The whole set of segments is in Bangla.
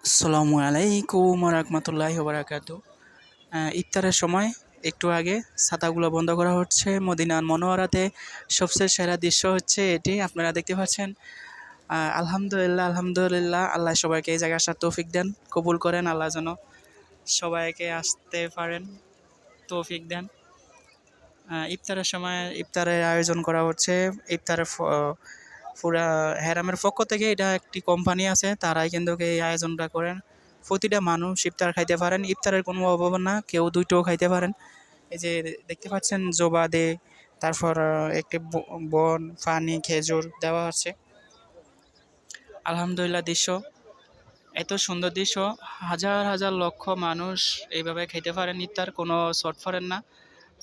আসসালামু আলাইকুম রহমতুল্লাহি বারাকাতু। ইফতারের সময় একটু আগে ছাতাগুলো বন্ধ করা হচ্ছে মদিনার মনোয়ারাতে। সবচেয়ে সেরা দৃশ্য হচ্ছে এটি, আপনারা দেখতে পাচ্ছেন। আলহামদুলিল্লাহ আলহামদুলিল্লাহ, আল্লাহ সবাইকে এই জায়গায় আসার তৌফিক দেন, কবুল করেন। আল্লাহ যেন সবাইকে আসতে পারেন, তৌফিক দেন। ইফতারের সময় ইফতারের আয়োজন করা হচ্ছে। ইফতারের পুরা হেরামের পক্ষ থেকে এটা একটি কোম্পানি আছে, তারাই কিন্তু এই আয়োজনটা করেন। প্রতিটা মানুষ ইফতার খাইতে পারেন, ইফতারের কোনো অভাব না, কেউ দুইটাও খাইতে পারেন। এই যে দেখতে পাচ্ছেন জোবা দে, তারপর একটি বন পানি খেজুর দেওয়া আছে। আলহামদুলিল্লাহ, দৃশ্য এত সুন্দর দৃশ্য, হাজার হাজার লক্ষ মানুষ এইভাবে খেতে পারেন ইফতার, কোনো শর্ট ফরেন না।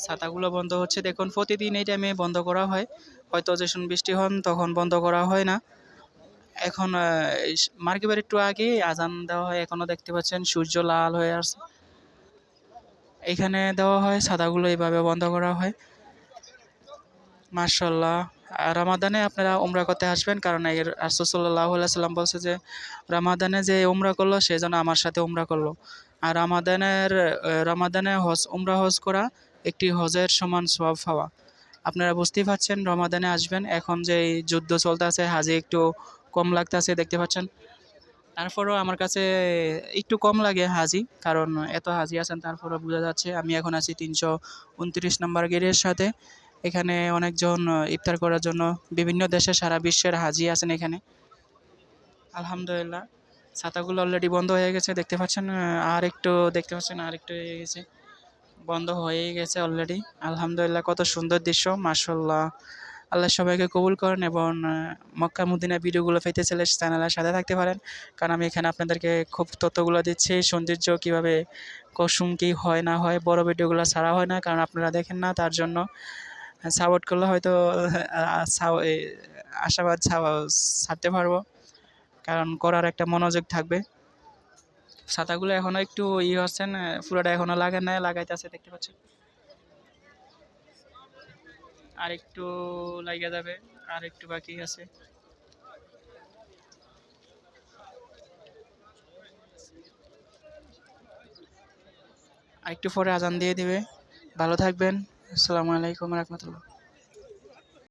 ছাতাগুলো বন্ধ হচ্ছে, দেখুন প্রতিদিন এই টাইমে বন্ধ করা হয়, হয়তো যখন বৃষ্টি হন তখন বন্ধ করা হয় না। এখন মাগরিবের একটু আগে আজান দেওয়া হয়, এখনো দেখতে পাচ্ছেন সূর্য লাল হয়ে আসছে। এখানে দেওয়া হয় ছাতাগুলো, এইভাবে বন্ধ করা হয়। মাশাআল্লাহ। রমাদানে আপনারা উমরা করতে আসবেন, কারণ এর রাসূল সাল্লাল্লাহু আলাইহি সাল্লাম বলছে যে রমাদানে যে উমরা করলো সে যেন আমার সাথে উমরা করলো। আর রমাদানে উমরা হজ করা একটি হজের সমান সওয়াব পাওয়া। আপনারা বুঝতেই পারছেন, রমাদানে আসবেন। এখন যে এই যুদ্ধ চলতেছে, হাজি একটু কম লাগতেছে দেখতে পাচ্ছেন। তারপরেও আমার কাছে একটু কম লাগে হাজি, কারণ এত হাজি আছেন, তারপরেও বোঝা যাচ্ছে। আমি এখন আছি 329 নম্বর গেটের সাথে। এখানে অনেকজন ইফতার করার জন্য বিভিন্ন দেশে, সারা বিশ্বের হাজি আছেন এখানে। আলহামদুলিল্লাহ, ছাতাগুলো অলরেডি বন্ধ হয়ে গেছে দেখতে পাচ্ছেন। আর একটু দেখতে পাচ্ছেন, আর একটু হয়ে গেছে, বন্ধ হয়েই গেছে অলরেডি। আলহামদুলিল্লাহ, কত সুন্দর দৃশ্য, মাশাআল্লাহ। আল্লাহ সবাইকে কবুল করেন, এবং মক্কা মদিনা ভিডিওগুলো পেতে চাইলে চ্যানেলের সাথে থাকতে পারেন, কারণ আমি এখানে আপনাদেরকে খুব তথ্যগুলো দিচ্ছি, সৌন্দর্য কীভাবে কসুম কী হয় না হয়। বড় ভিডিওগুলো ছাড়া হয় না, কারণ আপনারা দেখেন না, তার জন্য সাপোর্ট করলে হয়তো আশাবাদ ছাড়তে পারবো, কারণ করার একটা মনোযোগ থাকবে। ছাতাগুলো এখনো একটু হচ্ছেন, পুরোটা এখনো লাগান নাই, লাগাইতেছে দেখতে পাচ্ছেন। আর একটু লাগা যাবে, আর একটু বাকি আছে। আর একটু পরে আজান দিয়ে দিবে। ভালো থাকবেন। আসসালামু আলাইকুম রহমতুল্লাহ।